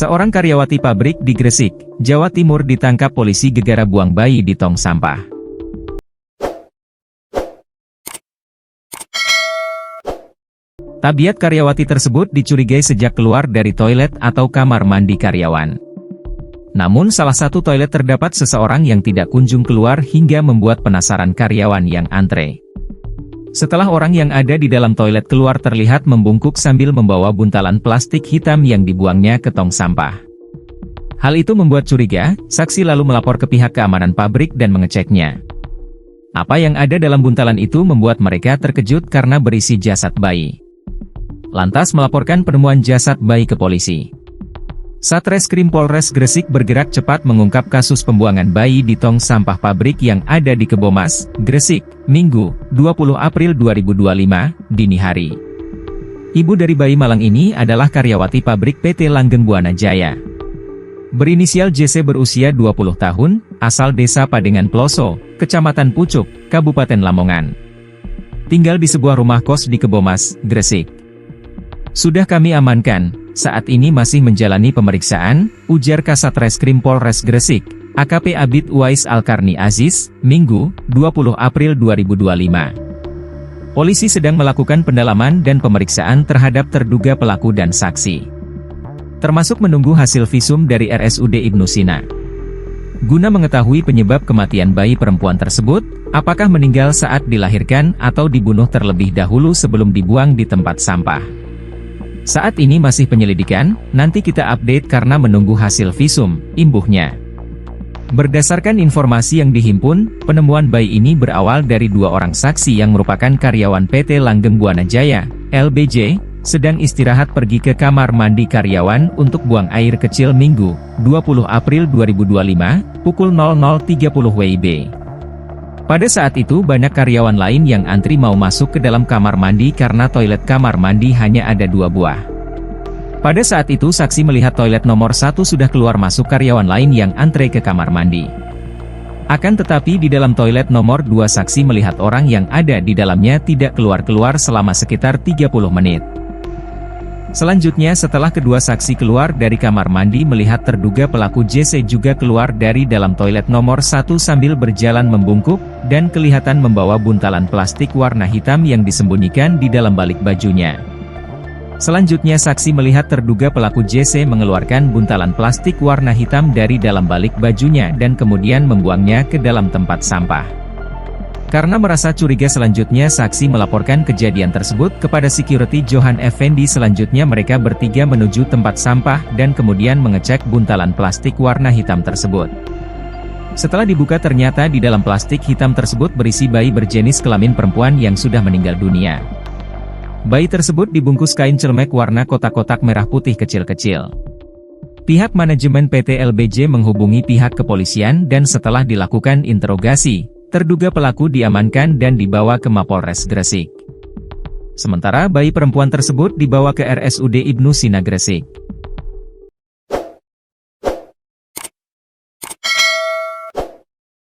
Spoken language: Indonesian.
Seorang karyawati pabrik di Gresik, Jawa Timur ditangkap polisi gegara buang bayi di tong sampah. Tabiat karyawati tersebut dicurigai sejak keluar dari toilet atau kamar mandi karyawan. Namun salah satu toilet terdapat seseorang yang tidak kunjung keluar hingga membuat penasaran karyawan yang antre. Setelah orang yang ada di dalam toilet keluar terlihat membungkuk sambil membawa buntalan plastik hitam yang dibuangnya ke tong sampah. Hal itu membuat curiga, saksi lalu melapor ke pihak keamanan pabrik dan mengeceknya. Apa yang ada dalam buntalan itu membuat mereka terkejut karena berisi jasad bayi. Lantas melaporkan penemuan jasad bayi ke polisi. Satreskrim Polres Gresik bergerak cepat mengungkap kasus pembuangan bayi di tong sampah pabrik yang ada di Kebomas, Gresik, Minggu, 20 April 2025, dini hari. Ibu dari bayi malang ini adalah karyawati pabrik PT Langgeng Buana Jaya. Berinisial JC berusia 20 tahun, asal desa Padengan Ploso, Kecamatan Pucuk, Kabupaten Lamongan. Tinggal di sebuah rumah kos di Kebomas, Gresik. Sudah kami amankan, saat ini masih menjalani pemeriksaan, ujar Kasat Reskrim Polres Gresik, AKP Abid Uwais Alkarni Aziz, Minggu, 20 April 2025. Polisi sedang melakukan pendalaman dan pemeriksaan terhadap terduga pelaku dan saksi. Termasuk menunggu hasil visum dari RSUD Ibnu Sina. Guna mengetahui penyebab kematian bayi perempuan tersebut, apakah meninggal saat dilahirkan atau dibunuh terlebih dahulu sebelum dibuang di tempat sampah. Saat ini masih penyelidikan, nanti kita update karena menunggu hasil visum, imbuhnya. Berdasarkan informasi yang dihimpun, penemuan bayi ini berawal dari dua orang saksi yang merupakan karyawan PT Langgeng Buana Jaya, LBJ, sedang istirahat pergi ke kamar mandi karyawan untuk buang air kecil Minggu, 20 April 2025, pukul 00.30 WIB. Pada saat itu banyak karyawan lain yang antri mau masuk ke dalam kamar mandi karena toilet kamar mandi hanya ada 2 buah. Pada saat itu saksi melihat toilet nomor 1 sudah keluar masuk karyawan lain yang antre ke kamar mandi. Akan tetapi di dalam toilet nomor 2 saksi melihat orang yang ada di dalamnya tidak keluar-keluar selama sekitar 30 menit. Selanjutnya setelah kedua saksi keluar dari kamar mandi melihat terduga pelaku JC juga keluar dari dalam toilet nomor 1 sambil berjalan membungkuk, dan kelihatan membawa buntalan plastik warna hitam yang disembunyikan di dalam balik bajunya. Selanjutnya saksi melihat terduga pelaku JC mengeluarkan buntalan plastik warna hitam dari dalam balik bajunya dan kemudian membuangnya ke dalam tempat sampah. Karena merasa curiga selanjutnya saksi melaporkan kejadian tersebut kepada security Johan Effendi. Selanjutnya mereka bertiga menuju tempat sampah dan kemudian mengecek buntalan plastik warna hitam tersebut. Setelah dibuka ternyata di dalam plastik hitam tersebut berisi bayi berjenis kelamin perempuan yang sudah meninggal dunia. Bayi tersebut dibungkus kain celemek warna kotak-kotak merah putih kecil-kecil. Pihak manajemen PT LBJ menghubungi pihak kepolisian dan setelah dilakukan interogasi, terduga pelaku diamankan dan dibawa ke Mapolres Gresik. Sementara bayi perempuan tersebut dibawa ke RSUD Ibnu Sina Gresik.